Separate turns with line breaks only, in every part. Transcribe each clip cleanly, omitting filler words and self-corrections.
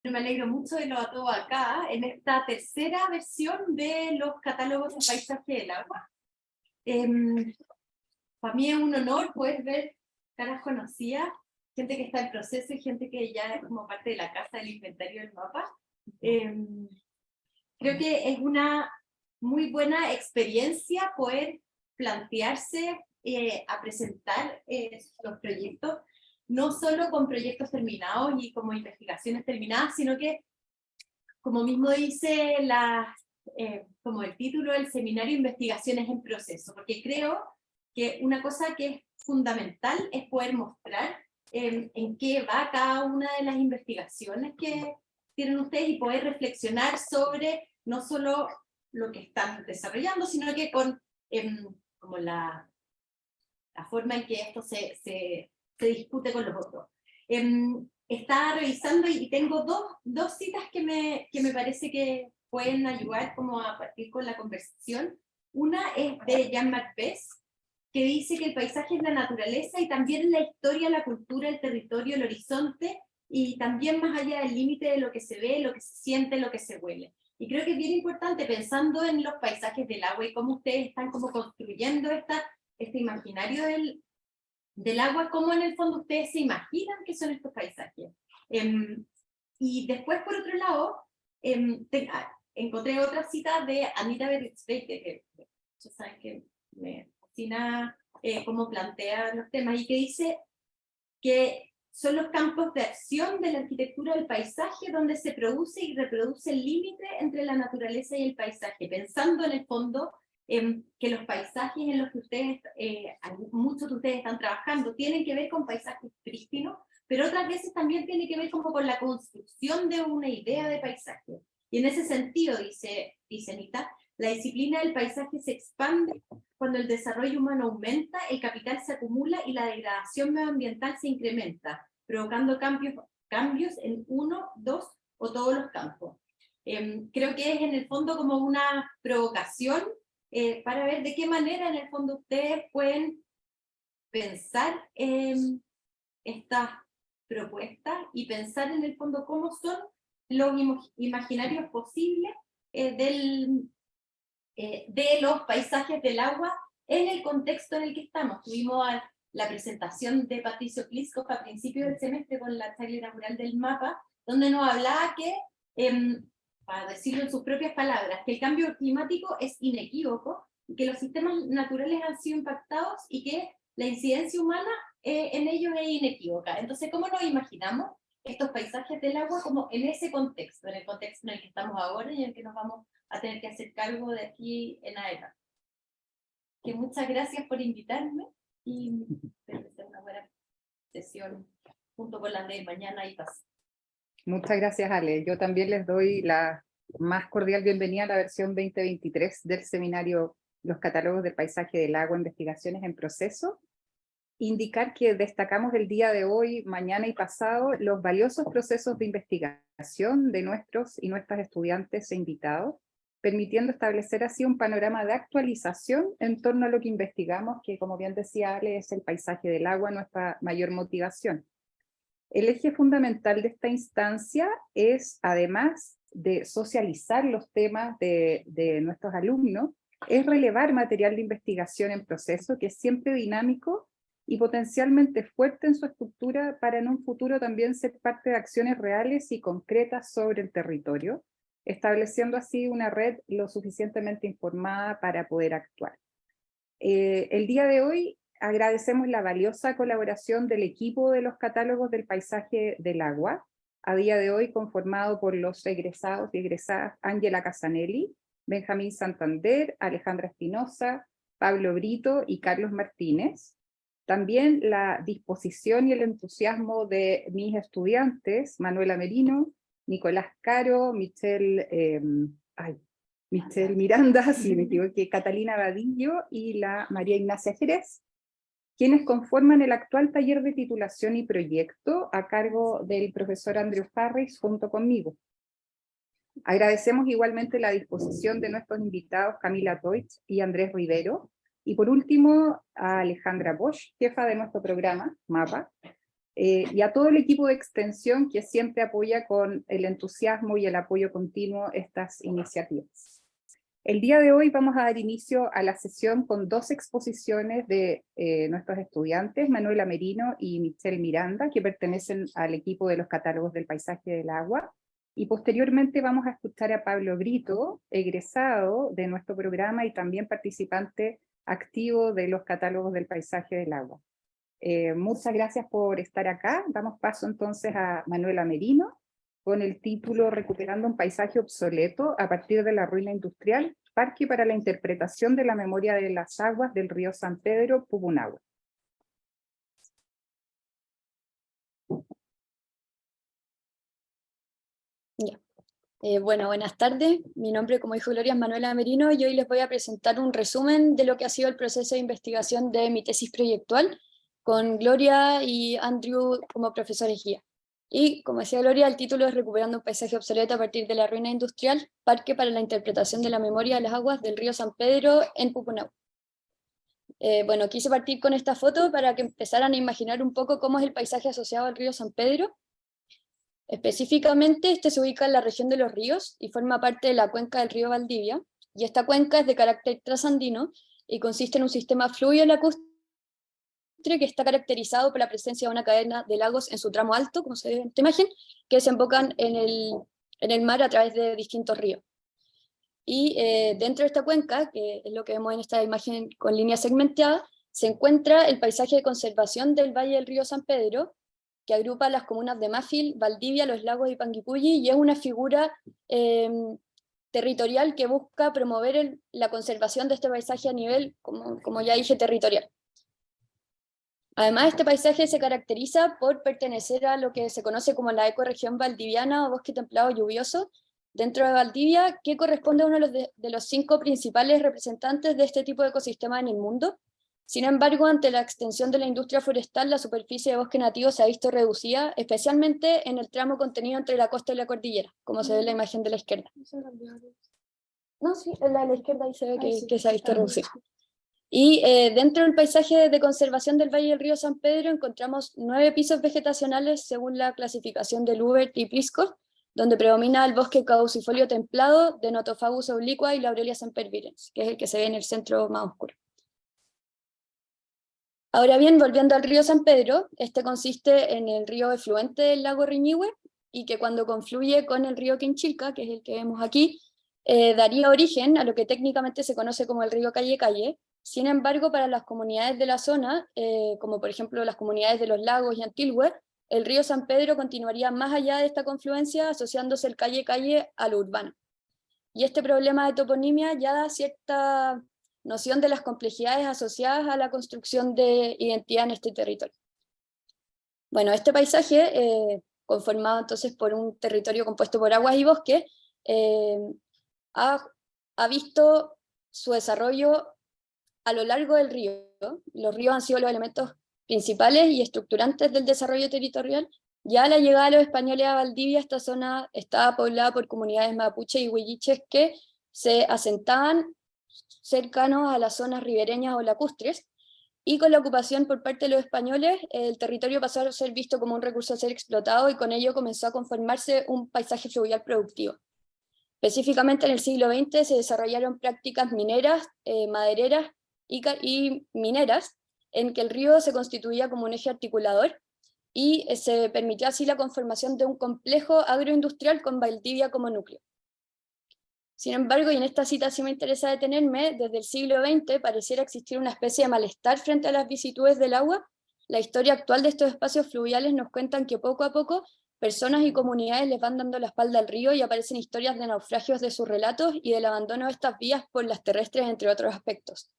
Me alegro mucho de lo a todo acá, en esta tercera versión de los catálogos de paisaje del agua. Para mí es un honor poder ver caras conocidas, gente que está en proceso y gente que ya es como parte de la casa del inventario del mapa. Creo que es una muy buena experiencia poder plantearse a presentar los proyectos, no solo con proyectos terminados y como investigaciones terminadas, sino que, como mismo dice como el título del seminario, investigaciones en proceso, porque creo que una cosa que es fundamental es poder mostrar en qué va cada una de las investigaciones que tienen ustedes y poder reflexionar sobre no solo lo que están desarrollando, sino que con como la forma en que esto se discute con los otros. Estaba revisando y tengo dos citas que me parece que pueden ayudar como a partir con la conversación. Una es de Jean Macbeth, que dice que el paisaje es la naturaleza y también la historia, la cultura, el territorio, el horizonte, y también más allá del límite de lo que se ve, lo que se siente, lo que se huele. Y creo que es bien importante, pensando en los paisajes del agua y cómo ustedes están como construyendo este imaginario del agua, cómo en el fondo ustedes se imaginan que son estos paisajes. Y después, por otro lado, encontré otra cita de Anita Berritzbeck, que ya saben que me fascina cómo plantea los temas, y que dice que son los campos de acción de la arquitectura del paisaje donde se produce y reproduce el límite entre la naturaleza y el paisaje, pensando en el fondo que los paisajes en los que ustedes, muchos de ustedes están trabajando, tienen que ver con paisajes prístinos, pero otras veces también tiene que ver como con la construcción de una idea de paisaje. Y en ese sentido, dice Anita, la disciplina del paisaje se expande cuando el desarrollo humano aumenta, el capital se acumula y la degradación medioambiental se incrementa, provocando cambios en uno, dos o todos los campos. Creo que es en el fondo como una provocación para ver de qué manera en el fondo ustedes pueden pensar estas propuestas y pensar en el fondo cómo son los imaginarios posibles de los paisajes del agua en el contexto en el que estamos. Tuvimos la presentación de Patricio Pliskov a principios del semestre con la charla inaugural del mapa, donde nos hablaba que, para decirlo en sus propias palabras, que el cambio climático es inequívoco, y que los sistemas naturales han sido impactados y que la incidencia humana en ellos es inequívoca. Entonces, ¿cómo nos imaginamos estos paisajes del agua como en ese contexto, en el contexto en el que estamos ahora y en el que nos vamos a tener que hacer cargo de aquí en adelante? Que muchas gracias por invitarme y espero que sea una buena sesión junto con la de mañana y pasado.
Muchas gracias, Ale. Yo también les doy la más cordial bienvenida a la versión 2023 del seminario Los catálogos del paisaje del agua, investigaciones en proceso. Indicar que destacamos el día de hoy, mañana y pasado los valiosos procesos de investigación de nuestros y nuestras estudiantes e invitados, permitiendo establecer así un panorama de actualización en torno a lo que investigamos, que, como bien decía Ale, es el paisaje del agua, nuestra mayor motivación. El eje fundamental de esta instancia es, además de socializar los temas de nuestros alumnos, es relevar material de investigación en proceso que es siempre dinámico y potencialmente fuerte en su estructura para en un futuro también ser parte de acciones reales y concretas sobre el territorio, estableciendo así una red lo suficientemente informada para poder actuar. El día de hoy agradecemos la valiosa colaboración del equipo de los catálogos del paisaje del agua, a día de hoy conformado por los egresados y egresadas Ángela Casanelli, Benjamín Santander, Alejandra Espinosa, Pablo Brito y Carlos Martínez. También la disposición y el entusiasmo de mis estudiantes, Manuela Merino, Nicolás Caro, Michelle Miranda, si me equivoqué, Catalina Vadillo y la María Ignacia Jerez, quienes conforman el actual taller de titulación y proyecto a cargo del profesor Andrew Harris junto conmigo. Agradecemos igualmente la disposición de nuestros invitados Camila Deutsch y Andrés Rivero, y por último a Alejandra Bosch, jefa de nuestro programa, MAPA, y a todo el equipo de extensión que siempre apoya con el entusiasmo y el apoyo continuo estas iniciativas. El día de hoy vamos a dar inicio a la sesión con dos exposiciones de nuestros estudiantes, Manuela Merino y Michelle Miranda, que pertenecen al equipo de los catálogos del paisaje del agua. Y posteriormente vamos a escuchar a Pablo Brito, egresado de nuestro programa y también participante activo de los catálogos del paisaje del agua. Muchas gracias por estar acá. Damos paso entonces a Manuela Merino, con el título Recuperando un paisaje obsoleto a partir de la ruina industrial, Parque para la interpretación de la memoria de las aguas del río San Pedro, Pupunahua.
Ya. Bueno, buenas tardes. Mi nombre, como dijo Gloria, es Manuela Merino y hoy les voy a presentar un resumen de lo que ha sido el proceso de investigación de mi tesis proyectual, con Gloria y Andrew como profesores guía. Y, como decía Gloria, el título es Recuperando un paisaje obsoleto a partir de la ruina industrial, Parque para la interpretación de la memoria de las aguas del río San Pedro en Pupunahua. Bueno, quise partir con esta foto para que empezaran a imaginar un poco cómo es el paisaje asociado al río San Pedro. Específicamente, este se ubica en la región de Los Ríos y forma parte de la cuenca del río Valdivia, y esta cuenca es de carácter trasandino y consiste en un sistema fluviolacustre que está caracterizado por la presencia de una cadena de lagos en su tramo alto, como se ve en esta imagen, que desembocan en el mar a través de distintos ríos. Y dentro de esta cuenca, que es lo que vemos en esta imagen con línea segmentada, se encuentra el paisaje de conservación del Valle del Río San Pedro, que agrupa las comunas de Mafil, Valdivia, Los Lagos y Panguipulli, y es una figura territorial que busca promover la conservación de este paisaje a nivel, como ya dije, territorial. Además, este paisaje se caracteriza por pertenecer a lo que se conoce como la ecorregión valdiviana o bosque templado lluvioso, dentro de Valdivia, que corresponde a uno de los 5 principales representantes de este tipo de ecosistema en el mundo. Sin embargo, ante la extensión de la industria forestal, la superficie de bosque nativo se ha visto reducida, especialmente en el tramo contenido entre la costa y la cordillera, como se ve en la imagen de la izquierda. No, sí, en la de la izquierda ahí se ve que se ha visto reducido. Y dentro del paisaje de conservación del Valle del Río San Pedro encontramos 9 pisos vegetacionales según la clasificación de Lubert y Prisco, donde predomina el bosque caducifolio templado de Nothofagus obliqua y Laurelia sempervirens, que es el que se ve en el centro más oscuro. Ahora bien, volviendo al río San Pedro, este consiste en el río efluente del lago Riñihue, y que cuando confluye con el río Quinchilca, que es el que vemos aquí, daría origen a lo que técnicamente se conoce como el río Calle Calle. Sin embargo, para las comunidades de la zona, como por ejemplo las comunidades de Los Lagos y Antilhue, el río San Pedro continuaría más allá de esta confluencia, asociándose el Calle a lo urbano. Y este problema de toponimia ya da cierta noción de las complejidades asociadas a la construcción de identidad en este territorio. Bueno, este paisaje, conformado entonces por un territorio compuesto por aguas y bosques, ha visto su desarrollo a lo largo del río. Los ríos han sido los elementos principales y estructurantes del desarrollo territorial. Ya a la llegada de los españoles a Valdivia, esta zona estaba poblada por comunidades mapuche y huilliches que se asentaban cercanos a las zonas ribereñas o lacustres, y con la ocupación por parte de los españoles, el territorio pasó a ser visto como un recurso a ser explotado, y con ello comenzó a conformarse un paisaje fluvial productivo. Específicamente en el siglo XX se desarrollaron prácticas mineras, madereras y mineras, en que el río se constituía como un eje articulador, y se permitió así la conformación de un complejo agroindustrial con Valdivia como núcleo. Sin embargo, y en esta cita sí me interesa detenerme, desde el siglo XX pareciera existir una especie de malestar frente a las vicisitudes del agua. La historia actual de estos espacios fluviales nos cuentan que poco a poco personas y comunidades les van dando la espalda al río, y aparecen historias de naufragios de sus relatos y del abandono de estas vías por las terrestres, entre otros aspectos.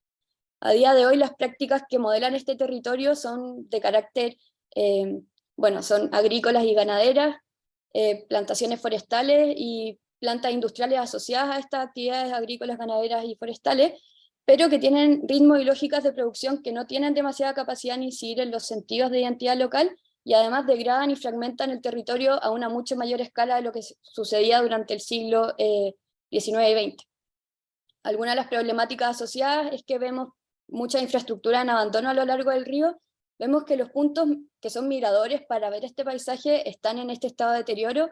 A día de hoy, las prácticas que modelan este territorio son de carácter, son agrícolas y ganaderas, plantaciones forestales y plantas industriales asociadas a estas actividades agrícolas, ganaderas y forestales, pero que tienen ritmos y lógicas de producción que no tienen demasiada capacidad de incidir en los sentidos de identidad local, y además degradan y fragmentan el territorio a una mucho mayor escala de lo que sucedía durante el siglo XIX y XX. Algunas de las problemáticas asociadas es que vemos mucha infraestructura en abandono a lo largo del río, vemos que los puntos que son miradores para ver este paisaje están en este estado de deterioro,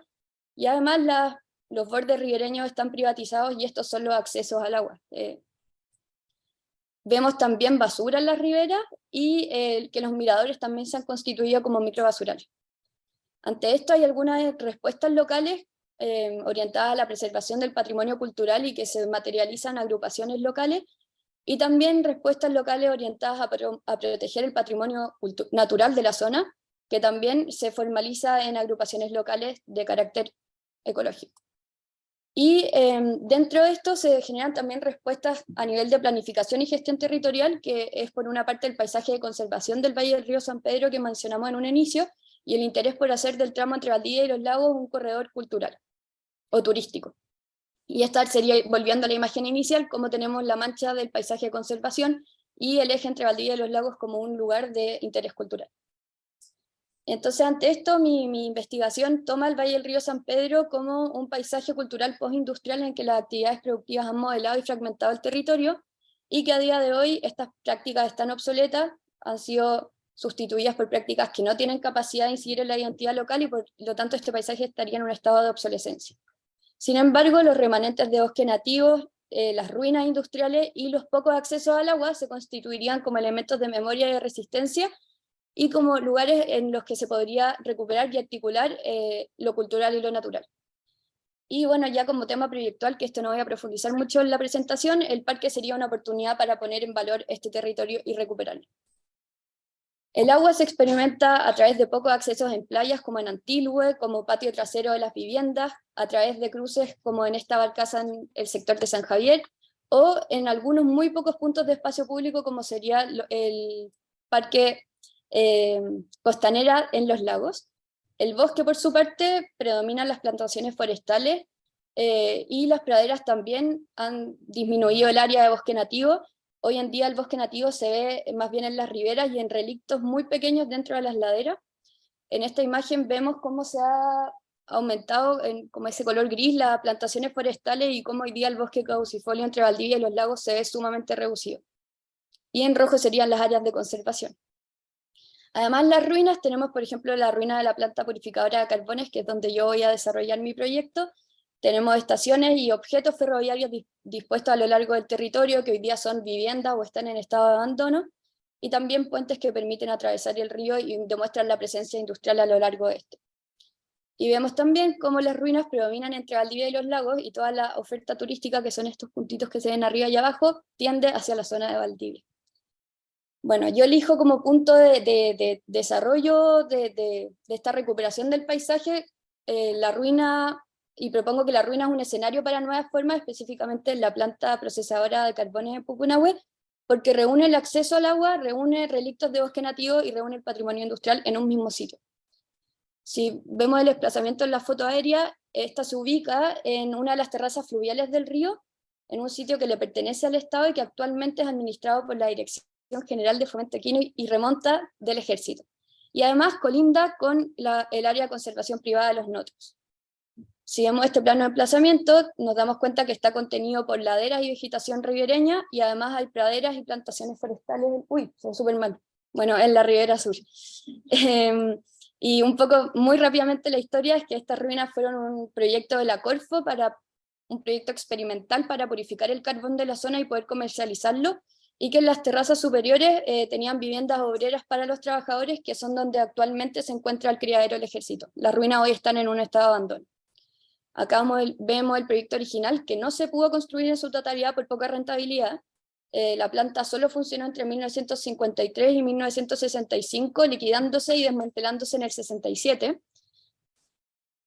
y además los bordes ribereños están privatizados y estos son los accesos al agua. Vemos también basura en las riberas y que los miradores también se han constituido como microbasurales. Ante esto hay algunas respuestas locales orientadas a la preservación del patrimonio cultural y que se materializan en agrupaciones locales, y también respuestas locales orientadas a proteger el patrimonio natural de la zona, que también se formaliza en agrupaciones locales de carácter ecológico. Y dentro de esto se generan también respuestas a nivel de planificación y gestión territorial, que es por una parte el paisaje de conservación del Valle del Río San Pedro que mencionamos en un inicio, y el interés por hacer del tramo entre Valdivia y los lagos un corredor cultural o turístico. Y esta sería, volviendo a la imagen inicial, como tenemos la mancha del paisaje de conservación y el eje entre Valdivia y los lagos como un lugar de interés cultural. Entonces, ante esto, mi investigación toma el Valle del Río San Pedro como un paisaje cultural postindustrial en que las actividades productivas han modelado y fragmentado el territorio, y que a día de hoy estas prácticas están obsoletas, han sido sustituidas por prácticas que no tienen capacidad de incidir en la identidad local, y por lo tanto este paisaje estaría en un estado de obsolescencia. Sin embargo, los remanentes de bosque nativos, las ruinas industriales y los pocos accesos al agua se constituirían como elementos de memoria y de resistencia, y como lugares en los que se podría recuperar y articular lo cultural y lo natural. Y bueno, ya como tema proyectual, que esto no voy a profundizar mucho en la presentación, el parque sería una oportunidad para poner en valor este territorio y recuperarlo. El agua se experimenta a través de pocos accesos en playas como en Antilhue, como patio trasero de las viviendas, a través de cruces como en esta barcaza en el sector de San Javier, o en algunos muy pocos puntos de espacio público como sería el parque costanera en los lagos. El bosque, por su parte, predominan las plantaciones forestales y las praderas también han disminuido el área de bosque nativo. Hoy en día el bosque nativo se ve más bien en las riberas y en relictos muy pequeños dentro de las laderas. En esta imagen vemos cómo se ha aumentado como ese color gris las plantaciones forestales y cómo hoy día el bosque caducifolio entre Valdivia y los lagos se ve sumamente reducido. Y en rojo serían las áreas de conservación. Además, las ruinas, tenemos por ejemplo la ruina de la planta purificadora de carbones, que es donde yo voy a desarrollar mi proyecto. Tenemos estaciones y objetos ferroviarios dispuestos a lo largo del territorio, que hoy día son viviendas o están en estado de abandono, y también puentes que permiten atravesar el río y demuestran la presencia industrial a lo largo de este. Y vemos también cómo las ruinas predominan entre Valdivia y los lagos, y toda la oferta turística, que son estos puntitos que se ven arriba y abajo, tiende hacia la zona de Valdivia. Bueno, yo elijo como punto de desarrollo de esta recuperación del paisaje la ruina, y propongo que la ruina es un escenario para nuevas formas, específicamente la planta procesadora de carbones en Pucunahue, porque reúne el acceso al agua, reúne relictos de bosque nativo y reúne el patrimonio industrial en un mismo sitio. Si vemos el desplazamiento en la foto aérea, esta se ubica en una de las terrazas fluviales del río, en un sitio que le pertenece al Estado y que actualmente es administrado por la Dirección General de Fomento Equino y remonta del Ejército. Y además colinda con el área de conservación privada de los Notos. Si vemos este plano de emplazamiento, nos damos cuenta que está contenido por laderas y vegetación ribereña, y además hay praderas y plantaciones forestales. Uy, se ve súper mal. Bueno, en la ribera sur. Y un poco, muy rápidamente, la historia es que estas ruinas fueron un proyecto de la Corfo, un proyecto experimental para purificar el carbón de la zona y poder comercializarlo, y que en las terrazas superiores tenían viviendas obreras para los trabajadores, que son donde actualmente se encuentra el criadero del Ejército. Las ruinas hoy están en un estado de abandono. Acá vemos el proyecto original, que no se pudo construir en su totalidad por poca rentabilidad. La planta solo funcionó entre 1953 y 1965, liquidándose y desmantelándose en el 67.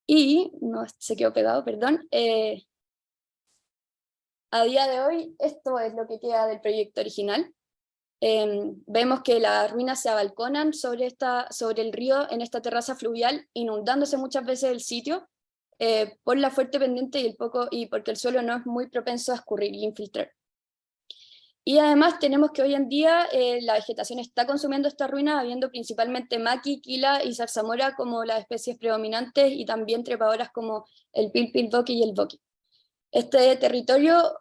Y, no, se quedó pegado, perdón. A día de hoy, esto es lo que queda del proyecto original. Vemos que las ruinas se abalconan sobre el río en esta terraza fluvial, inundándose muchas veces el sitio por la fuerte pendiente y porque el suelo no es muy propenso a escurrir y infiltrar. Y además tenemos que hoy en día la vegetación está consumiendo esta ruina, habiendo principalmente maqui, quila y zarzamora como las especies predominantes, y también trepadoras como el pilpilboqui y el boqui. Este territorio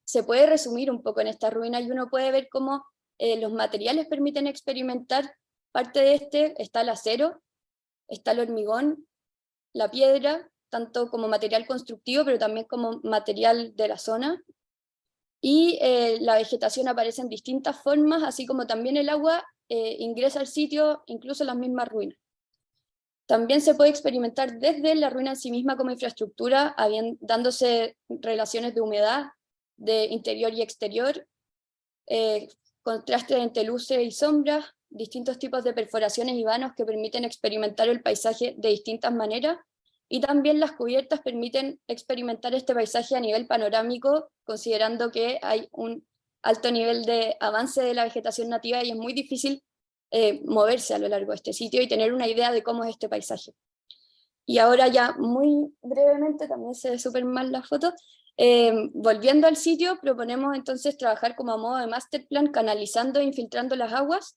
se puede resumir un poco en esta ruina, y uno puede ver cómo los materiales permiten experimentar Parte de este está el acero, está el hormigón, la piedra, tanto como material constructivo, pero también como material de la zona. Y la vegetación aparece en distintas formas, así como también el agua ingresa al sitio, incluso las mismas ruinas. También se puede experimentar desde la ruina en sí misma como infraestructura, dándose relaciones de humedad, de interior y exterior, contrastes entre luces y sombras, distintos tipos de perforaciones y vanos que permiten experimentar el paisaje de distintas maneras, y también las cubiertas permiten experimentar este paisaje a nivel panorámico, considerando que hay un alto nivel de avance de la vegetación nativa y es muy difícil moverse a lo largo de este sitio y tener una idea de cómo es este paisaje. Y ahora ya muy brevemente, también se ve súper mal la foto, volviendo al sitio, proponemos entonces trabajar como a modo de master plan, canalizando e infiltrando las aguas,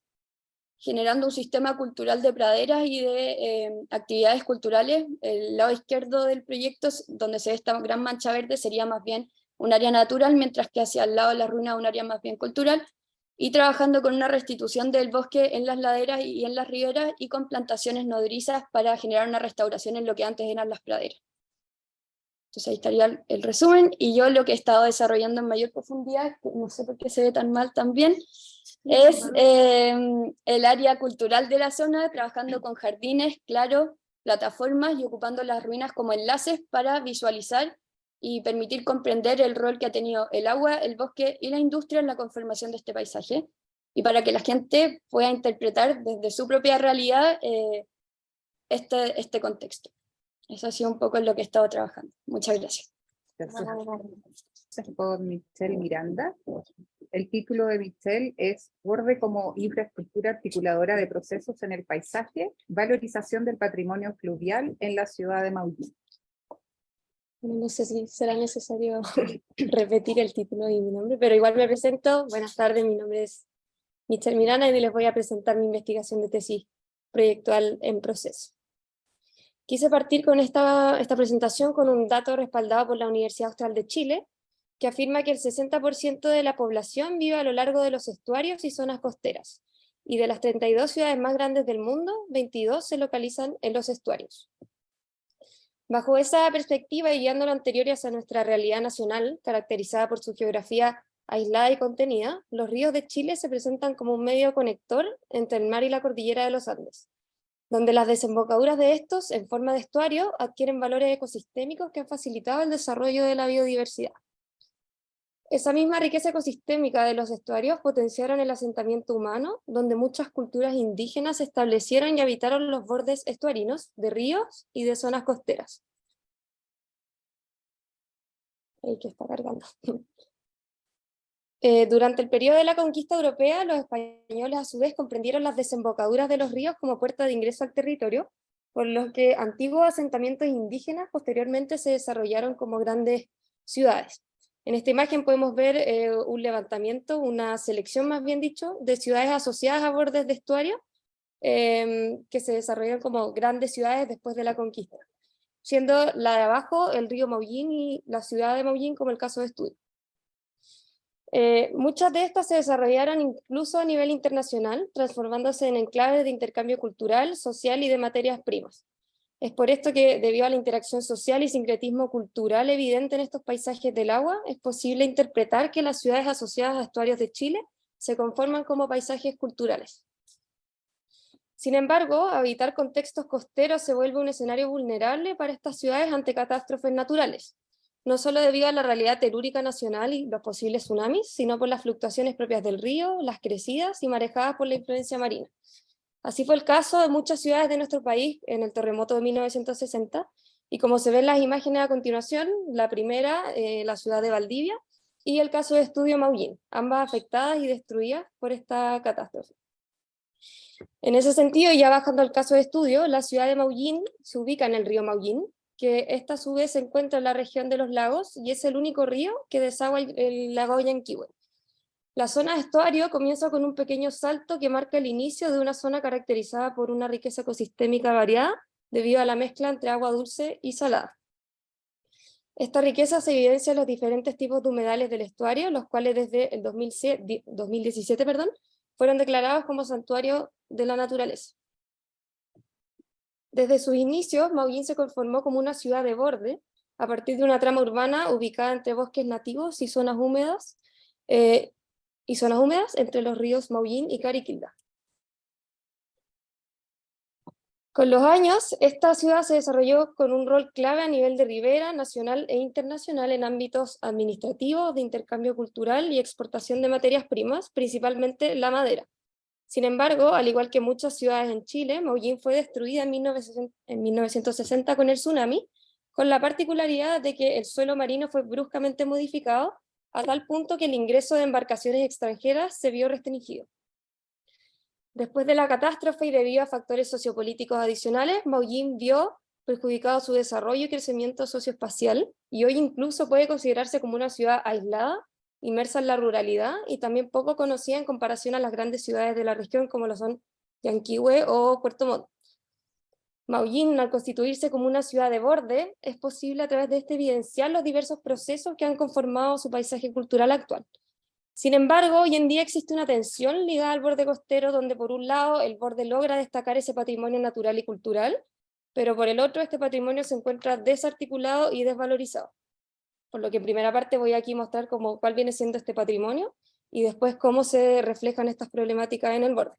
generando un sistema cultural de praderas y de actividades culturales. El lado izquierdo del proyecto, donde se ve esta gran mancha verde, sería más bien un área natural, mientras que hacia el lado de la ruina un área más bien cultural, y trabajando con una restitución del bosque en las laderas y en las riberas, y con plantaciones nodrizas para generar una restauración en lo que antes eran las praderas. Entonces ahí estaría el resumen, y yo lo que he estado desarrollando en mayor profundidad, que no sé por qué se ve tan mal también, es el área cultural de la zona, trabajando con jardines, claro, plataformas y ocupando las ruinas como enlaces para visualizar y permitir comprender el rol que ha tenido el agua, el bosque y la industria en la conformación de este paisaje, y para que la gente pueda interpretar desde su propia realidad este contexto. Eso ha sido un poco en lo que he estado trabajando. Muchas gracias.
Gracias por Michelle Miranda. El título de Michelle es Borde como infraestructura articuladora de procesos en el paisaje, valorización del patrimonio fluvial en la ciudad de Maullín.
Bueno, no sé si será necesario repetir el título y mi nombre, pero igual me presento. Buenas tardes, mi nombre es Michelle Miranda y les voy a presentar mi investigación de tesis proyectual en proceso. Quise partir con esta presentación con un dato respaldado por la Universidad Austral de Chile, que afirma que el 60% de la población vive a lo largo de los estuarios y zonas costeras, y de las 32 ciudades más grandes del mundo, 22 se localizan en los estuarios. Bajo esa perspectiva y guiando lo anterior hacia nuestra realidad nacional, caracterizada por su geografía aislada y contenida, los ríos de Chile se presentan como un medio conector entre el mar y la cordillera de los Andes, donde las desembocaduras de estos, en forma de estuario, adquieren valores ecosistémicos que han facilitado el desarrollo de la biodiversidad. Esa misma riqueza ecosistémica de los estuarios potenciaron el asentamiento humano, donde muchas culturas indígenas se establecieron y habitaron los bordes estuarinos de ríos y de zonas costeras. Hay que está cargando. Durante el periodo de la conquista europea, los españoles a su vez comprendieron las desembocaduras de los ríos como puerta de ingreso al territorio, por lo que antiguos asentamientos indígenas posteriormente se desarrollaron como grandes ciudades. En esta imagen podemos ver un levantamiento, una selección más bien dicho, de ciudades asociadas a bordes de estuario, que se desarrollaron como grandes ciudades después de la conquista, siendo la de abajo el río Maullín y la ciudad de Maullín como el caso de estudio. Muchas de estas se desarrollaron incluso a nivel internacional, transformándose en enclaves de intercambio cultural, social y de materias primas. Es por esto que, debido a la interacción social y sincretismo cultural evidente en estos paisajes del agua, es posible interpretar que las ciudades asociadas a estuarios de Chile se conforman como paisajes culturales. Sin embargo, habitar contextos costeros se vuelve un escenario vulnerable para estas ciudades ante catástrofes naturales, no solo debido a la realidad telúrica nacional y los posibles tsunamis, sino por las fluctuaciones propias del río, las crecidas y marejadas por la influencia marina. Así fue el caso de muchas ciudades de nuestro país en el terremoto de 1960, y como se ven en las imágenes a continuación, la primera, la ciudad de Valdivia, y el caso de estudio Maullín, ambas afectadas y destruidas por esta catástrofe. En ese sentido, ya bajando al caso de estudio, la ciudad de Maullín se ubica en el río Maullín, que esta a su vez se encuentra en la región de los lagos, y es el único río que desagua el lago Yanquihue. La zona de estuario comienza con un pequeño salto que marca el inicio de una zona caracterizada por una riqueza ecosistémica variada debido a la mezcla entre agua dulce y salada. Esta riqueza se evidencia en los diferentes tipos de humedales del estuario, los cuales desde el 2017 fueron declarados como santuario de la naturaleza. Desde sus inicios, Maullín se conformó como una ciudad de borde, a partir de una trama urbana ubicada entre bosques nativos y zonas húmedas entre los ríos Maullín y Cariquilda. Con los años, esta ciudad se desarrolló con un rol clave a nivel de ribera, nacional e internacional en ámbitos administrativos, de intercambio cultural y exportación de materias primas, principalmente la madera. Sin embargo, al igual que muchas ciudades en Chile, Maullín fue destruida en 1960 con el tsunami, con la particularidad de que el suelo marino fue bruscamente modificado a tal punto que el ingreso de embarcaciones extranjeras se vio restringido. Después de la catástrofe y debido a factores sociopolíticos adicionales, Maullín vio perjudicado su desarrollo y crecimiento socioespacial, y hoy incluso puede considerarse como una ciudad aislada, inmersa en la ruralidad y también poco conocida en comparación a las grandes ciudades de la región como lo son Yanquihue o Puerto Montt. Maullín, al constituirse como una ciudad de borde, es posible a través de este evidenciar los diversos procesos que han conformado su paisaje cultural actual. Sin embargo, hoy en día existe una tensión ligada al borde costero, donde por un lado el borde logra destacar ese patrimonio natural y cultural, pero por el otro este patrimonio se encuentra desarticulado y desvalorizado. Por lo que en primera parte voy aquí a mostrar cuál viene siendo este patrimonio y después cómo se reflejan estas problemáticas en el borde.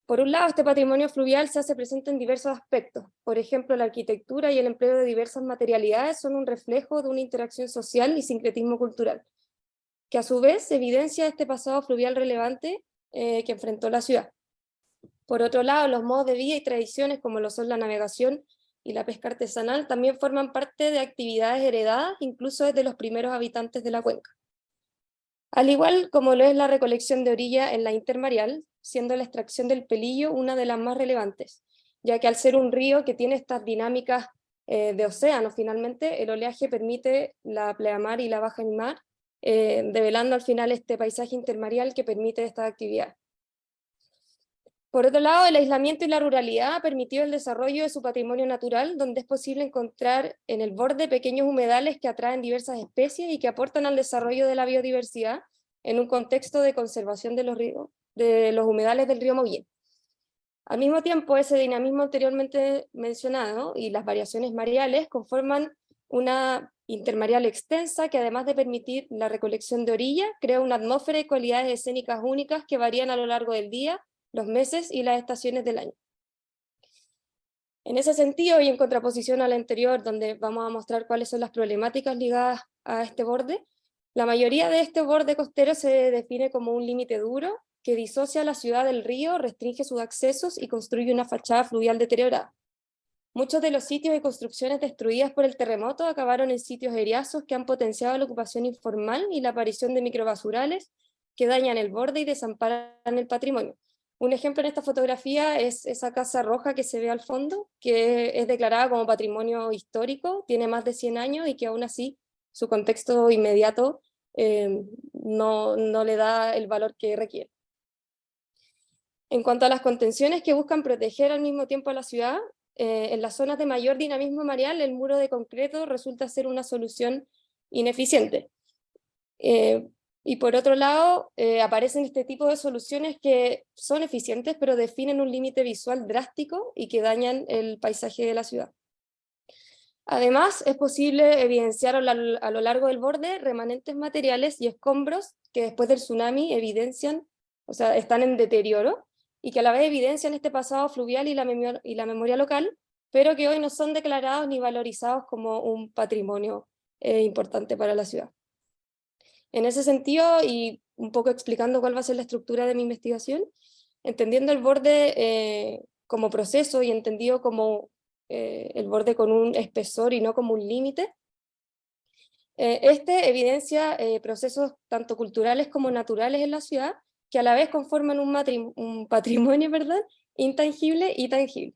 Por un lado, este patrimonio fluvial se hace presente en diversos aspectos. Por ejemplo, la arquitectura y el empleo de diversas materialidades son un reflejo de una interacción social y sincretismo cultural, que a su vez evidencia este pasado fluvial relevante que enfrentó la ciudad. Por otro lado, los modos de vida y tradiciones como lo son la navegación y la pesca artesanal también forman parte de actividades heredadas incluso desde los primeros habitantes de la cuenca. Al igual como lo es la recolección de orilla en la intermareal, siendo la extracción del pelillo una de las más relevantes, ya que al ser un río que tiene estas dinámicas de océano finalmente, el oleaje permite la pleamar y la baja en mar, develando al final este paisaje intermareal que permite esta actividad. Por otro lado, el aislamiento y la ruralidad ha permitido el desarrollo de su patrimonio natural, donde es posible encontrar en el borde pequeños humedales que atraen diversas especies y que aportan al desarrollo de la biodiversidad en un contexto de conservación de los humedales del río Maullín. Al mismo tiempo, ese dinamismo anteriormente mencionado y las variaciones mareales conforman una intermareal extensa que, además de permitir la recolección de orilla, crea una atmósfera y cualidades escénicas únicas que varían a lo largo del día, los meses y las estaciones del año. En ese sentido, y en contraposición a la anterior, donde vamos a mostrar cuáles son las problemáticas ligadas a este borde, la mayoría de este borde costero se define como un límite duro que disocia la ciudad del río, restringe sus accesos y construye una fachada fluvial deteriorada. Muchos de los sitios y construcciones destruidas por el terremoto acabaron en sitios eriazos que han potenciado la ocupación informal y la aparición de microbasurales que dañan el borde y desamparan el patrimonio. Un ejemplo en esta fotografía es esa casa roja que se ve al fondo, que es declarada como patrimonio histórico, tiene más de 100 años y que aún así su contexto inmediato no le da el valor que requiere. En cuanto a las contenciones que buscan proteger al mismo tiempo a la ciudad, en las zonas de mayor dinamismo mareal, el muro de concreto resulta ser una solución ineficiente. Y por otro lado, aparecen este tipo de soluciones que son eficientes, pero definen un límite visual drástico y que dañan el paisaje de la ciudad. Además, es posible evidenciar a lo largo del borde remanentes materiales y escombros que después del tsunami están en deterioro, y que a la vez evidencian este pasado fluvial y la memoria local, pero que hoy no son declarados ni valorizados como un patrimonio importante para la ciudad. En ese sentido, y un poco explicando cuál va a ser la estructura de mi investigación, entendiendo el borde como proceso y entendido como el borde con un espesor y no como un límite, este evidencia procesos tanto culturales como naturales en la ciudad, que a la vez conforman un patrimonio, ¿verdad?, intangible y tangible.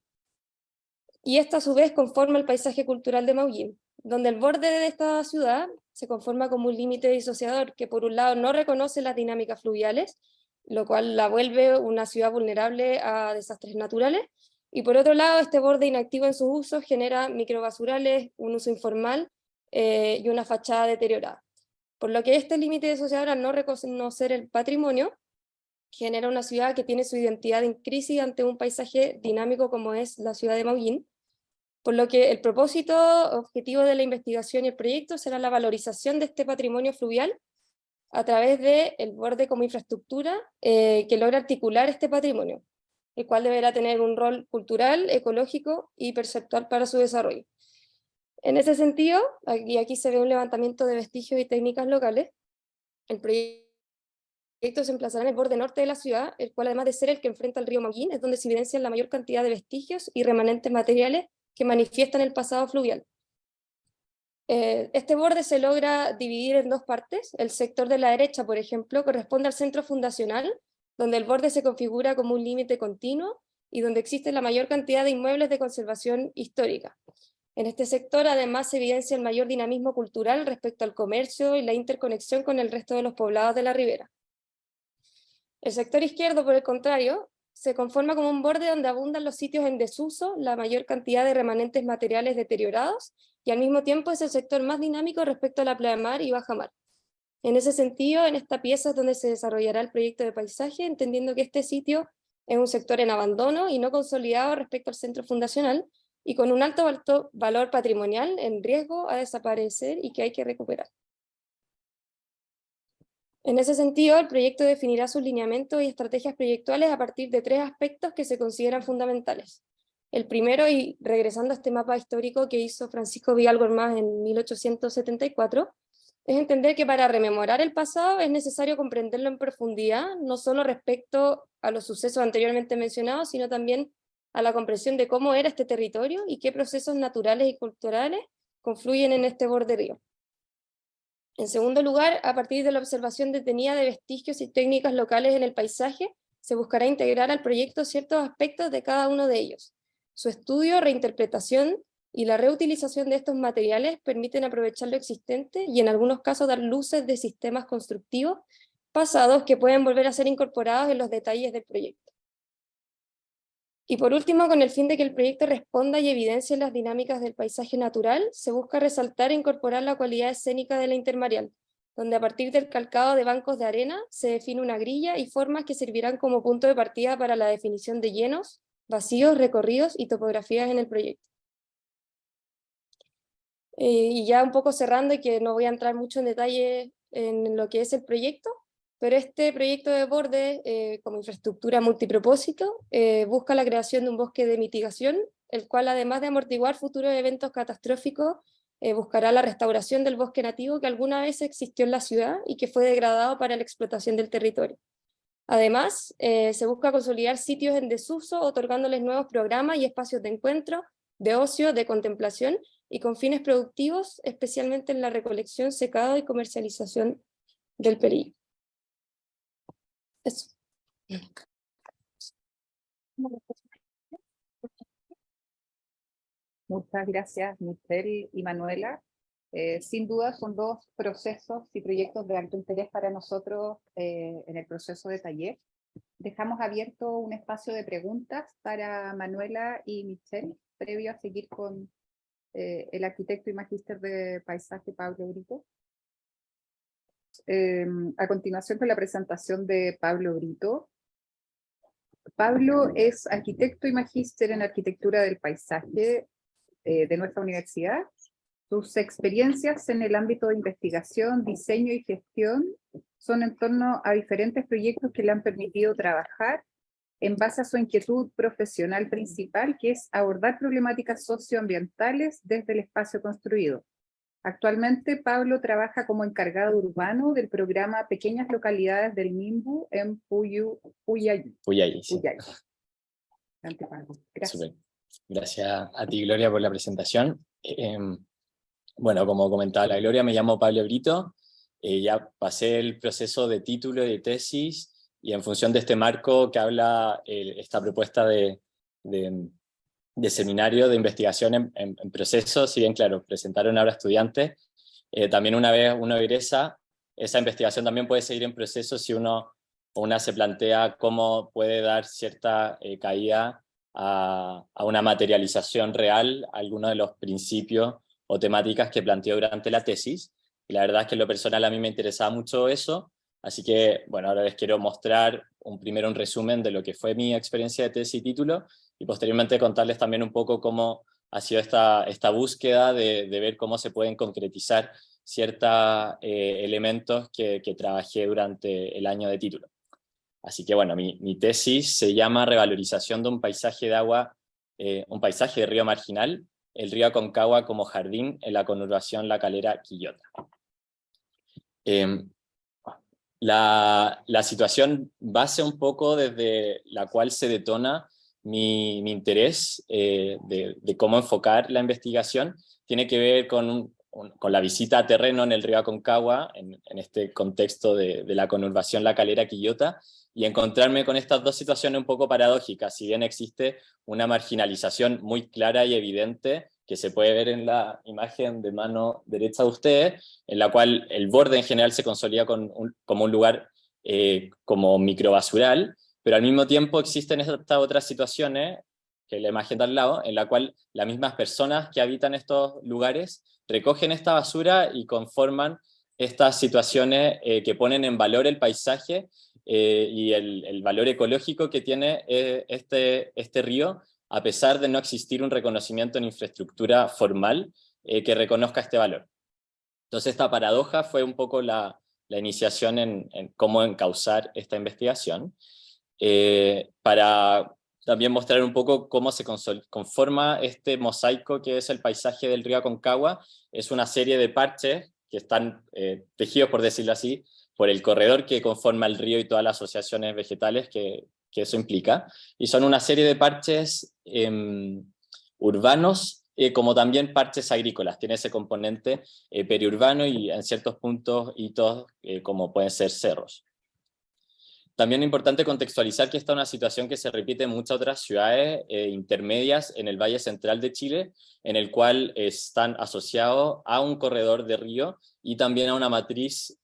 Y esto a su vez conforma el paisaje cultural de Maullín, donde el borde de esta ciudad se conforma como un límite disociador que por un lado no reconoce las dinámicas fluviales, lo cual la vuelve una ciudad vulnerable a desastres naturales, y por otro lado este borde inactivo en sus usos genera microbasurales, un uso informal y una fachada deteriorada. Por lo que este límite disociador, al no reconocer el patrimonio, genera una ciudad que tiene su identidad en crisis ante un paisaje dinámico como es la ciudad de Maullín, por lo que el propósito objetivo de la investigación y el proyecto será la valorización de este patrimonio fluvial a través del borde como infraestructura que logra articular este patrimonio, el cual deberá tener un rol cultural, ecológico y perceptual para su desarrollo. En ese sentido, aquí se ve un levantamiento de vestigios y técnicas locales. El proyecto se emplazará en el borde norte de la ciudad, el cual además de ser el que enfrenta al río Maullín, es donde se evidencian la mayor cantidad de vestigios y remanentes materiales que manifiestan el pasado fluvial. Este borde se logra dividir en dos partes. El sector de la derecha, por ejemplo, corresponde al centro fundacional, donde el borde se configura como un límite continuo y donde existe la mayor cantidad de inmuebles de conservación histórica. En este sector además se evidencia el mayor dinamismo cultural respecto al comercio y la interconexión con el resto de los poblados de la ribera. El sector izquierdo, por el contrario, se conforma como un borde donde abundan los sitios en desuso, la mayor cantidad de remanentes materiales deteriorados, y al mismo tiempo es el sector más dinámico respecto a la pleamar y bajamar. En ese sentido, en esta pieza es donde se desarrollará el proyecto de paisaje, entendiendo que este sitio es un sector en abandono y no consolidado respecto al centro fundacional, y con un alto valor patrimonial en riesgo a desaparecer y que hay que recuperar. En ese sentido, el proyecto definirá sus lineamientos y estrategias proyectuales a partir de tres aspectos que se consideran fundamentales. El primero, y regresando a este mapa histórico que hizo Francisco Vidal Gormaz en 1874, es entender que para rememorar el pasado es necesario comprenderlo en profundidad, no solo respecto a los sucesos anteriormente mencionados, sino también a la comprensión de cómo era este territorio y qué procesos naturales y culturales confluyen en este borde río. En segundo lugar, a partir de la observación detenida de vestigios y técnicas locales en el paisaje, se buscará integrar al proyecto ciertos aspectos de cada uno de ellos. Su estudio, reinterpretación y la reutilización de estos materiales permiten aprovechar lo existente y en algunos casos dar luces de sistemas constructivos pasados que pueden volver a ser incorporados en los detalles del proyecto. Y por último, con el fin de que el proyecto responda y evidencie las dinámicas del paisaje natural, se busca resaltar e incorporar la cualidad escénica de la intermareal, donde a partir del calcado de bancos de arena se define una grilla y formas que servirán como punto de partida para la definición de llenos, vacíos, recorridos y topografías en el proyecto. Y ya un poco cerrando, y que no voy a entrar mucho en detalle en lo que es el proyecto, pero este proyecto de borde, como infraestructura multipropósito, busca la creación de un bosque de mitigación, el cual además de amortiguar futuros eventos catastróficos, buscará la restauración del bosque nativo que alguna vez existió en la ciudad y que fue degradado para la explotación del territorio. Además, se busca consolidar sitios en desuso, otorgándoles nuevos programas y espacios de encuentro, de ocio, de contemplación y con fines productivos, especialmente en la recolección, secado y comercialización del perillo. Eso.
Muchas gracias, Michelle y Manuela. Sin duda son dos procesos y proyectos de alto interés para nosotros en el proceso de taller. Dejamos abierto un espacio de preguntas para Manuela y Michelle, previo a seguir con el arquitecto y magíster de paisaje Pablo Brito. A continuación con la presentación de Pablo Brito. Pablo es arquitecto y magíster en arquitectura del paisaje de nuestra universidad. Sus experiencias en el ámbito de investigación, diseño y gestión son en torno a diferentes proyectos que le han permitido trabajar en base a su inquietud profesional principal, que es abordar problemáticas socioambientales desde el espacio construido. Actualmente, Pablo trabaja como encargado urbano del programa Pequeñas Localidades del MIMBU en Puyallí.
Sí.
Gracias.
Super. Gracias a ti, Gloria, por la presentación. Bueno, como comentaba la Gloria, me llamo Pablo Brito. Ya pasé el proceso de título y de tesis, y en función de este marco que habla esta propuesta de seminario de investigación en proceso, si bien, claro, presentaron ahora estudiantes, también una vez uno egresa, esa investigación también puede seguir en proceso si una se plantea cómo puede dar cierta caída a una materialización real, algunos de los principios o temáticas que planteó durante la tesis. Y la verdad es que en lo personal a mí me interesaba mucho eso, Así que, bueno, ahora les quiero mostrar primero un resumen de lo que fue mi experiencia de tesis y título, y posteriormente contarles también un poco cómo ha sido esta búsqueda de ver cómo se pueden concretizar ciertos elementos que trabajé durante el año de título. Así que bueno, mi tesis se llama Revalorización de un paisaje de agua, un paisaje de río marginal, el río Aconcagua como jardín en la conurbación La Calera-Quillota. La situación base un poco desde la cual se detona mi interés de cómo enfocar la investigación tiene que ver con la visita a terreno en el río Aconcagua, en este contexto de la conurbación La Calera-Quillota, y encontrarme con estas dos situaciones un poco paradójicas. Si bien existe una marginalización muy clara y evidente, que se puede ver en la imagen de mano derecha de ustedes, en la cual el borde en general se consolida como un lugar como microbasural, pero al mismo tiempo existen estas otras situaciones, que es la imagen de al lado, en la cual las mismas personas que habitan estos lugares recogen esta basura y conforman estas situaciones que ponen en valor el paisaje y el valor ecológico que tiene este río, a pesar de no existir un reconocimiento en infraestructura formal que reconozca este valor. Entonces esta paradoja fue un poco la iniciación en cómo encauzar esta investigación, para también mostrar un poco cómo se conforma este mosaico que es el paisaje del río Aconcagua. Es una serie de parches que están tejidos, por decirlo así, por el corredor que conforma el río y todas las asociaciones vegetales que eso implica, y son una serie de parches urbanos, como también parches agrícolas. Tiene ese componente periurbano y en ciertos puntos hitos como pueden ser cerros. También es importante contextualizar que esta es una situación que se repite en muchas otras ciudades intermedias en el Valle Central de Chile, en el cual están asociados a un corredor de río y también a una matriz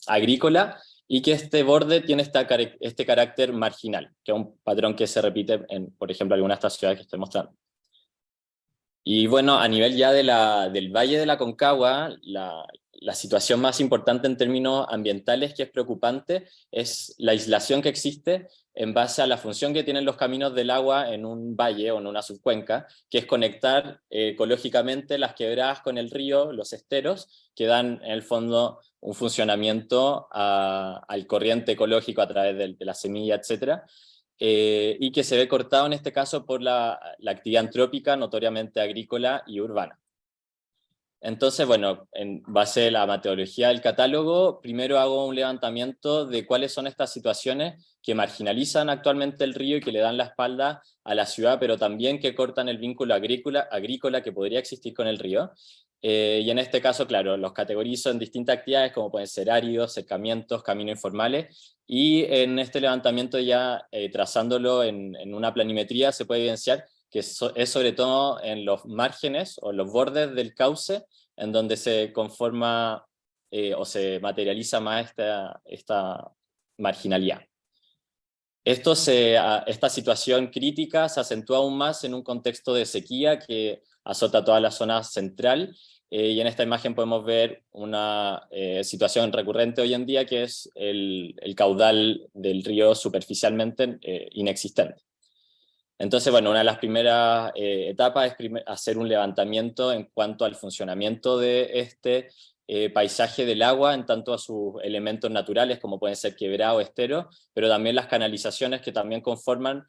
agrícola, y que este borde tiene este carácter marginal, que es un patrón que se repite en, por ejemplo, algunas de estas ciudades que estoy mostrando. Y bueno, a nivel ya del Valle de la Aconcagua, la situación más importante en términos ambientales, que es preocupante, es la aislación que existe en base a la función que tienen los caminos del agua en un valle o en una subcuenca, que es conectar ecológicamente las quebradas con el río, los esteros, que dan en el fondo un funcionamiento al corriente ecológico a través de la semilla, etcétera. Y que se ve cortado en este caso por la actividad antrópica notoriamente agrícola y urbana. Entonces, bueno, en base a la metodología del catálogo, primero hago un levantamiento de cuáles son estas situaciones que marginalizan actualmente el río y que le dan la espalda a la ciudad, pero también que cortan el vínculo agrícola que podría existir con el río. Y en este caso, claro, los categorizo en distintas actividades como pueden ser áridos, cercamientos, caminos informales, y en este levantamiento ya trazándolo en una planimetría se puede evidenciar que es sobre todo en los márgenes o los bordes del cauce en donde se conforma o se materializa más esta marginalidad. Esta situación crítica se acentúa aún más en un contexto de sequía que azota toda la zona central, y en esta imagen podemos ver una situación recurrente hoy en día, que es el caudal del río superficialmente inexistente. Entonces, bueno, una de las primeras etapas es hacer un levantamiento en cuanto al funcionamiento de este paisaje del agua, en tanto a sus elementos naturales, como pueden ser quebrado, estero, pero también las canalizaciones que también conforman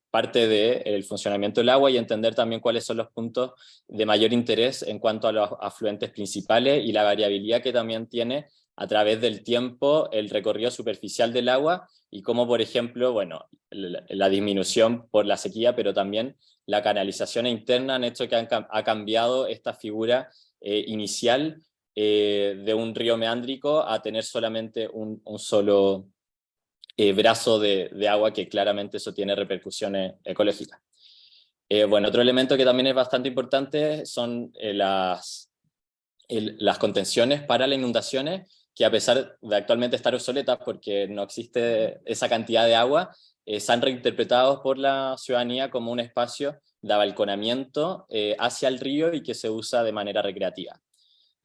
parte del funcionamiento del agua, y entender también cuáles son los puntos de mayor interés en cuanto a los afluentes principales y la variabilidad que también tiene a través del tiempo el recorrido superficial del agua, y cómo, por ejemplo, bueno, la disminución por la sequía, pero también la canalización interna han hecho que ha cambiado esta figura inicial de un río meándrico a tener solamente un solo brazo de agua, que claramente eso tiene repercusiones ecológicas. Bueno, otro elemento que también es bastante importante son las contenciones para las inundaciones, que a pesar de actualmente estar obsoletas porque no existe esa cantidad de agua, se han reinterpretado por la ciudadanía como un espacio de abalconamiento hacia el río y que se usa de manera recreativa.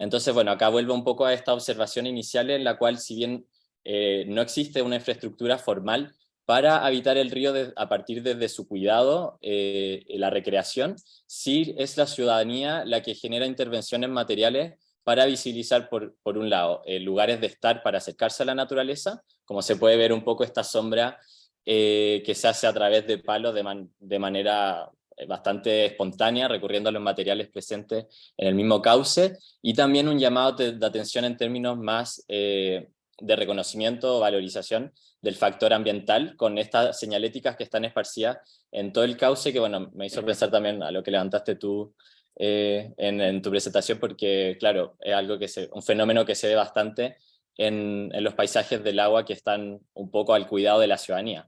Entonces, bueno, acá vuelvo un poco a esta observación inicial en la cual, si bien no existe una infraestructura formal para habitar el río a partir de su cuidado, la recreación, sí es la ciudadanía la que genera intervenciones materiales para visibilizar, por un lado, lugares de estar para acercarse a la naturaleza, como se puede ver un poco esta sombra que se hace a través de palos de manera bastante espontánea, recurriendo a los materiales presentes en el mismo cauce, y también un llamado de atención en términos más de reconocimiento o valorización del factor ambiental, con estas señaléticas que están esparcidas en todo el cauce, que bueno, me hizo pensar también a lo que levantaste tú en tu presentación, porque claro, es algo un fenómeno que se ve bastante en los paisajes del agua que están un poco al cuidado de la ciudadanía.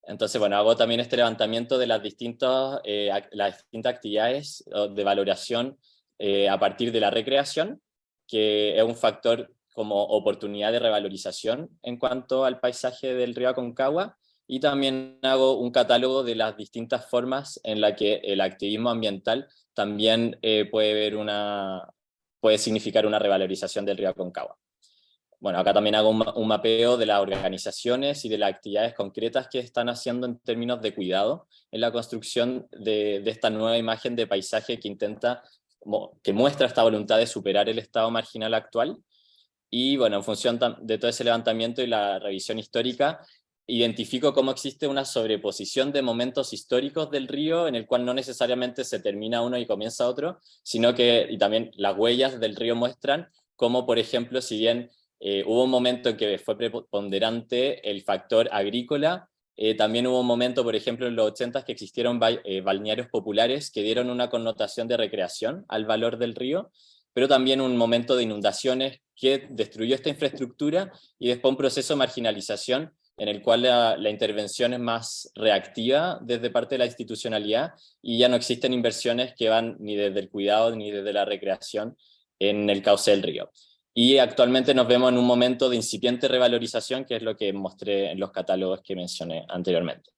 Entonces, bueno, hago también este levantamiento de las distintas actividades de valoración a partir de la recreación, que es un factor como oportunidad de revalorización en cuanto al paisaje del río Aconcagua, y también hago un catálogo de las distintas formas en las que el activismo ambiental también puede significar una revalorización del río Aconcagua. Bueno, acá también hago un mapeo de las organizaciones y de las actividades concretas que están haciendo en términos de cuidado en la construcción de esta nueva imagen de paisaje que muestra esta voluntad de superar el estado marginal actual. Y bueno, en función de todo ese levantamiento y la revisión histórica, identifico cómo existe una sobreposición de momentos históricos del río, en el cual no necesariamente se termina uno y comienza otro, sino y también las huellas del río muestran cómo, por ejemplo, si bien hubo un momento en que fue preponderante el factor agrícola, también hubo un momento, por ejemplo, en los 80s que existieron balnearios populares que dieron una connotación de recreación al valor del río, pero también un momento de inundaciones que destruyó esta infraestructura, y después un proceso de marginalización en el cual la intervención es más reactiva desde parte de la institucionalidad, y ya no existen inversiones que van ni desde el cuidado ni desde la recreación en el cauce del río. Y actualmente nos vemos en un momento de incipiente revalorización, que es lo que mostré en los catálogos que mencioné anteriormente.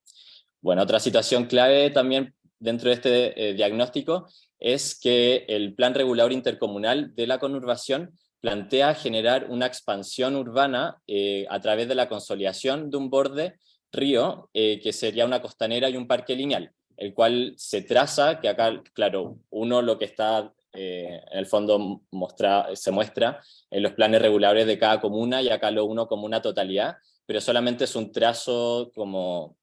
Bueno, otra situación clave también dentro de este diagnóstico es que el Plan Regulador Intercomunal de la Conurbación plantea generar una expansión urbana a través de la consolidación de un borde río, que sería una costanera y un parque lineal, el cual se traza, que acá, claro, lo que está en el fondo se muestra en los planes reguladores de cada comuna, y acá lo uno como una totalidad, pero solamente es un trazo como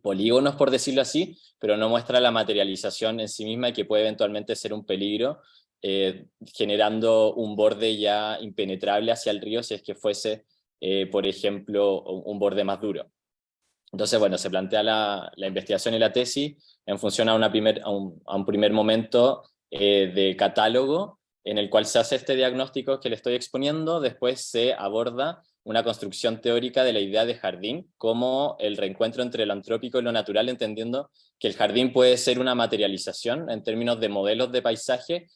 polígonos, por decirlo así, pero no muestra la materialización en sí misma, y que puede eventualmente ser un peligro, generando un borde ya impenetrable hacia el río si es que fuese, por ejemplo, un borde más duro. Entonces, bueno, se plantea la investigación y la tesis en función a un primer momento de catálogo, en el cual se hace este diagnóstico que le estoy exponiendo. Después se aborda una construcción teórica de la idea de jardín como el reencuentro entre lo antrópico y lo natural, entendiendo que el jardín puede ser una materialización en términos de modelos de paisaje,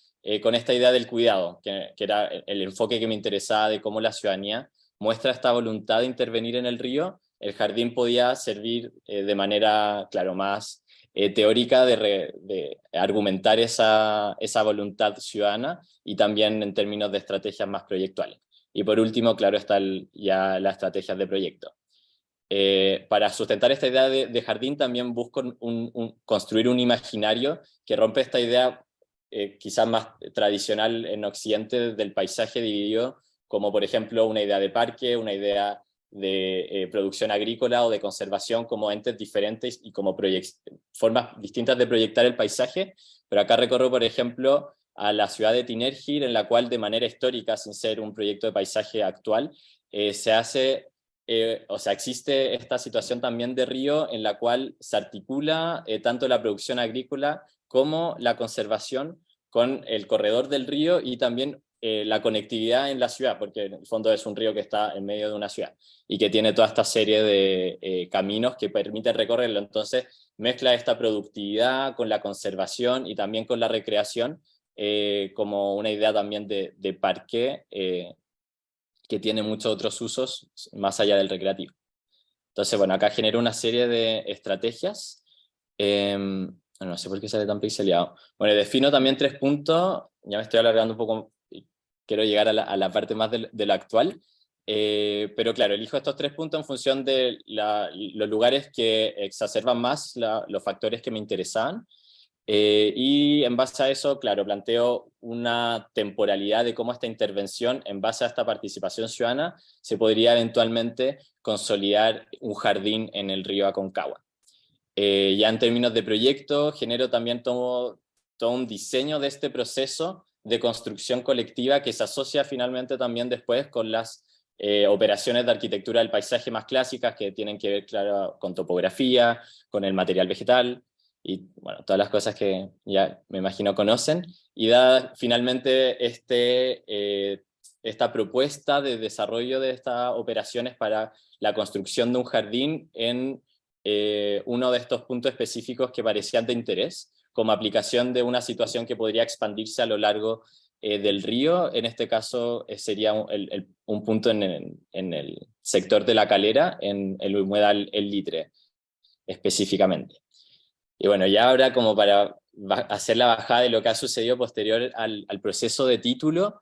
con esta idea del cuidado, que era el enfoque que me interesaba de cómo la ciudadanía muestra esta voluntad de intervenir en el río. El jardín podía servir de manera, claro, más teórica de argumentar esa voluntad ciudadana, y también en términos de estrategias más proyectuales. Y por último, claro, están ya las estrategias de proyecto. Para sustentar esta idea de jardín, también busco construir un imaginario que rompe esta idea quizás más tradicional en Occidente del paisaje dividido, como por ejemplo una idea de parque, una idea de producción agrícola o de conservación como entes diferentes y como formas distintas de proyectar el paisaje. Pero acá recorro, por ejemplo, a la ciudad de Tinergir, en la cual de manera histórica, sin ser un proyecto de paisaje actual, existe esta situación también de río en la cual se articula tanto la producción agrícola como la conservación con el corredor del río, y también la conectividad en la ciudad, porque en el fondo es un río que está en medio de una ciudad y que tiene toda esta serie de caminos que permiten recorrerlo. Entonces mezcla esta productividad con la conservación y también con la recreación, como una idea también de parque que tiene muchos otros usos más allá del recreativo. Entonces, bueno, acá genero una serie de estrategias. no sé por qué sale tan pixeleado. Bueno, defino también 3 puntos, ya me estoy alargando un poco, y quiero llegar a la parte más de lo actual, pero claro, elijo estos 3 puntos en función de los lugares que exacerban más los factores que me interesaban, y en base a eso, claro, planteo una temporalidad de cómo esta intervención, en base a esta participación ciudadana, se podría eventualmente consolidar un jardín en el río Aconcagua. Ya en términos de proyecto, genero también todo un diseño de este proceso de construcción colectiva que se asocia finalmente también después con las operaciones de arquitectura del paisaje más clásicas que tienen que ver, claro, con topografía, con el material vegetal y bueno, todas las cosas que ya me imagino conocen. Y da finalmente esta propuesta de desarrollo de estas operaciones para la construcción de un jardín en uno de estos puntos específicos que parecían de interés, como aplicación de una situación que podría expandirse a lo largo del río. En este caso sería un punto en el sector de La Calera, en el humedal El Litre, específicamente. Y bueno, ya ahora como para hacer la bajada de lo que ha sucedido posterior al proceso de título,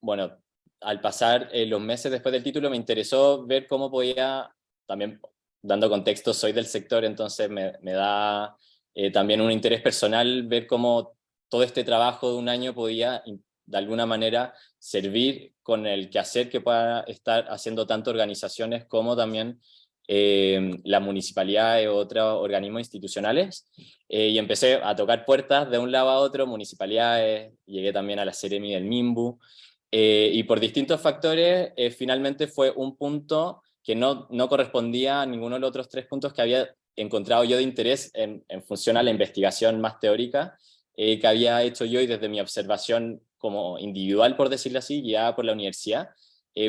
bueno, al pasar los meses después del título me interesó ver cómo podía, también dando contexto, soy del sector, entonces me da también un interés personal ver cómo todo este trabajo de un año podía de alguna manera servir con el quehacer que pueda estar haciendo tanto organizaciones como también la municipalidad y otros organismos institucionales, y empecé a tocar puertas de un lado a otro, municipalidades, llegué también a la Seremi del Minbu, y por distintos factores finalmente fue un punto que no correspondía a ninguno de los otros 3 puntos que había encontrado yo de interés en función a la investigación más teórica que había hecho yo y desde mi observación como individual, por decirlo así, guiada por la universidad.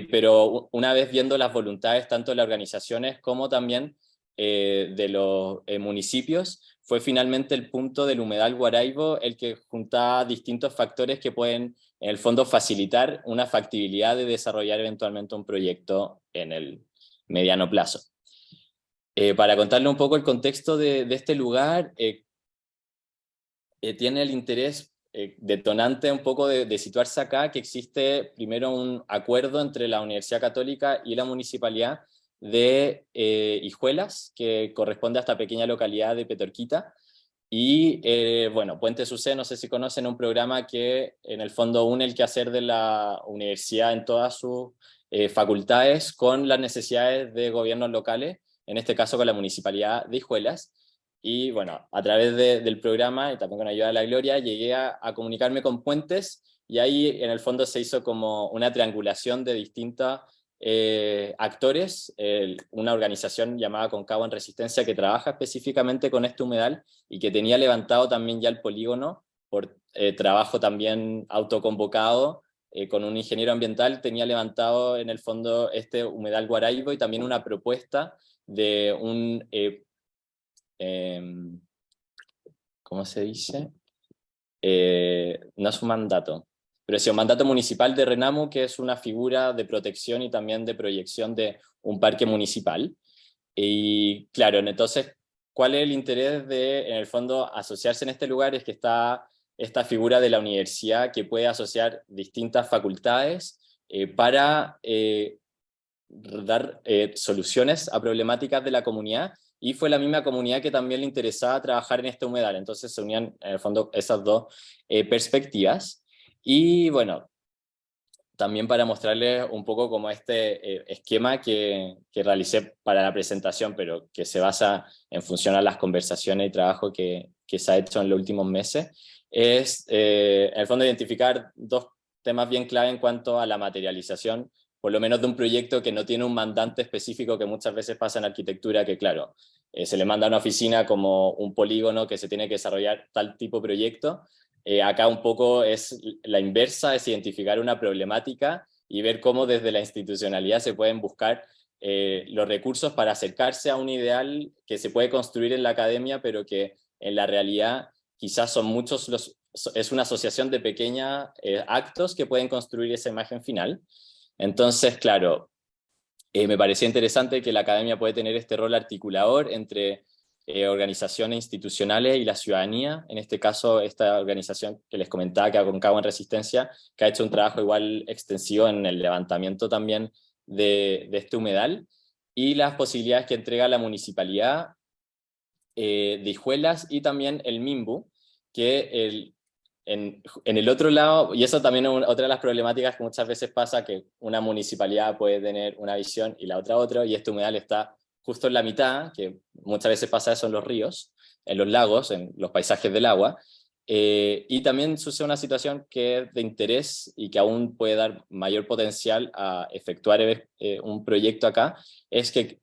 Pero una vez viendo las voluntades tanto de las organizaciones como también de los municipios, fue finalmente el punto del humedal Guaraibo el que juntaba distintos factores que pueden en el fondo facilitar una factibilidad de desarrollar eventualmente un proyecto en el mediano plazo. Para contarle un poco el contexto de este lugar, tiene el interés detonante un poco de situarse acá, que existe primero un acuerdo entre la Universidad Católica y la Municipalidad de Hijuelas, que corresponde a esta pequeña localidad de Petorquita, y bueno, Puentes UC, no sé si conocen, un programa que en el fondo une el quehacer de la universidad en todas sus facultades con las necesidades de gobiernos locales, en este caso con la Municipalidad de Hijuelas. Y bueno, a través del programa y también con ayuda de la Gloria, llegué a comunicarme con Puentes, y ahí en el fondo se hizo como una triangulación de distintos actores, una organización llamada Concagua en Resistencia que trabaja específicamente con este humedal y que tenía levantado también ya el polígono por trabajo también autoconvocado con un ingeniero ambiental, tenía levantado en el fondo este humedal Guaraibo y también una propuesta de un ¿cómo se dice? No es un mandato, pero sí un mandato municipal de RENAMO, que es una figura de protección y también de proyección de un parque municipal. Y claro, entonces, ¿cuál es el interés de, en el fondo, asociarse en este lugar? Es que está esta figura de la universidad que puede asociar distintas facultades para dar soluciones a problemáticas de la comunidad, y fue la misma comunidad que también le interesaba trabajar en este humedal, entonces se unían en el fondo esas dos perspectivas. Y bueno, también para mostrarles un poco como este esquema que realicé para la presentación, pero que se basa en función a las conversaciones y trabajo que se ha hecho en los últimos meses, es en el fondo identificar 2 temas bien clave en cuanto a la materialización, por lo menos de un proyecto que no tiene un mandante específico, que muchas veces pasa en arquitectura, que claro, se le manda a una oficina como un polígono que se tiene que desarrollar tal tipo de proyecto. Acá un poco es la inversa, es identificar una problemática y ver cómo desde la institucionalidad se pueden buscar los recursos para acercarse a un ideal que se puede construir en la academia, pero que en la realidad quizás son muchos es una asociación de pequeños actos que pueden construir esa imagen final. Entonces, claro, me parecía interesante que la academia puede tener este rol articulador entre organizaciones institucionales y la ciudadanía, en este caso esta organización que les comentaba, que Aconcagua en Resistencia, que ha hecho un trabajo igual extensivo en el levantamiento también de este humedal, y las posibilidades que entrega la municipalidad de Hijuelas y también el MIMBU, que en el otro lado, y eso también es otra de las problemáticas que muchas veces pasa, que una municipalidad puede tener una visión y la otra, y este humedal está justo en la mitad, que muchas veces pasa eso en los ríos, en los lagos, en los paisajes del agua, y también sucede una situación que es de interés y que aún puede dar mayor potencial a efectuar un proyecto acá, es que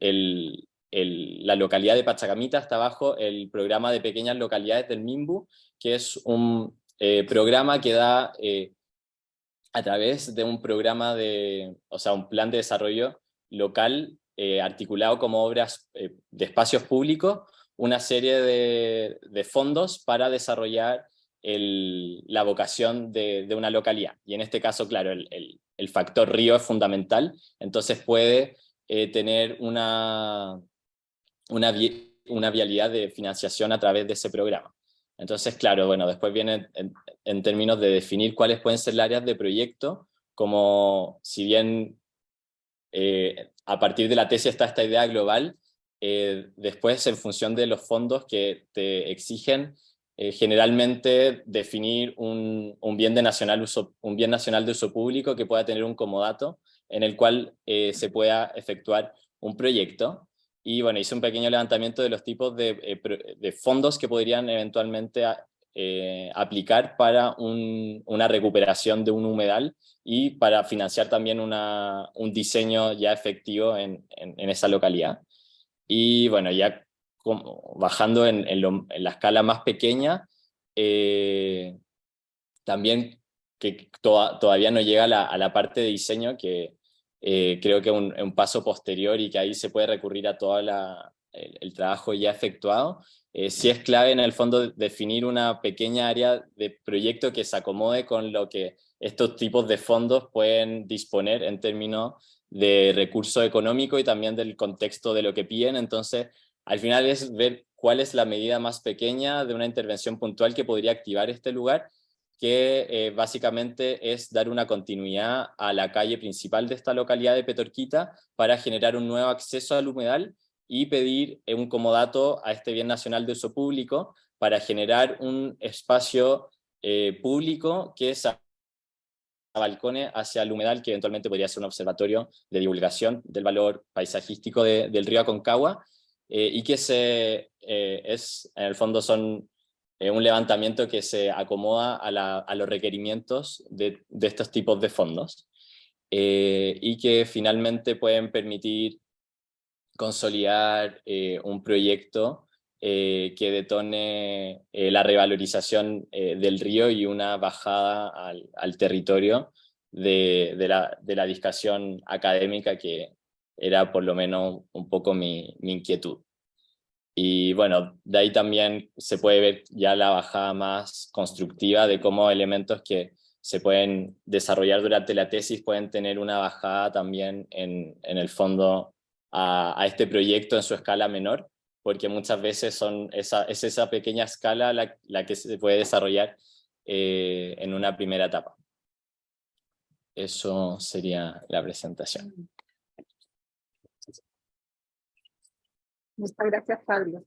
la localidad de Pachacamita está bajo el programa de pequeñas localidades del MIMBU, que es un programa que da a través de un programa un plan de desarrollo local articulado como obras de espacios públicos, una serie de fondos para desarrollar la vocación de una localidad. Y en este caso, claro, el factor río es fundamental, entonces puede tener una vialidad de financiación a través de ese programa. Entonces, claro, bueno, después viene en términos de definir cuáles pueden ser las áreas de proyecto, como si bien a partir de la tesis está esta idea global, después en función de los fondos que te exigen, generalmente definir un bien nacional de uso público que pueda tener un comodato en el cual se pueda efectuar un proyecto. Y bueno, hice un pequeño levantamiento de los tipos de fondos que podrían eventualmente aplicar para una recuperación de un humedal y para financiar también un diseño ya efectivo en esa localidad. Y bueno, ya bajando en la escala más pequeña, también que todavía no llega a la parte de diseño, que creo que es un paso posterior y que ahí se puede recurrir a todo el trabajo ya efectuado. Sí es clave en el fondo definir una pequeña área de proyecto que se acomode con lo que estos tipos de fondos pueden disponer en términos de recursos económicos y también del contexto de lo que piden. Entonces, al final es ver cuál es la medida más pequeña de una intervención puntual que podría activar este lugar, que básicamente es dar una continuidad a la calle principal de esta localidad de Petorquita para generar un nuevo acceso al humedal y pedir un comodato a este bien nacional de uso público para generar un espacio público que se balcones hacia el humedal, que eventualmente podría ser un observatorio de divulgación del valor paisajístico del río Aconcagua, y que en el fondo son un levantamiento que se acomoda a los requerimientos de estos tipos de fondos, y que finalmente pueden permitir consolidar un proyecto que detone la revalorización del río y una bajada al territorio de la discusión académica, que era por lo menos un poco mi inquietud. Y bueno, de ahí también se puede ver ya la bajada más constructiva de cómo elementos que se pueden desarrollar durante la tesis pueden tener una bajada también en el fondo a este proyecto en su escala menor, porque muchas veces es esa pequeña escala la que se puede desarrollar en una primera etapa. Eso sería la presentación.
Muchas gracias, Pablo.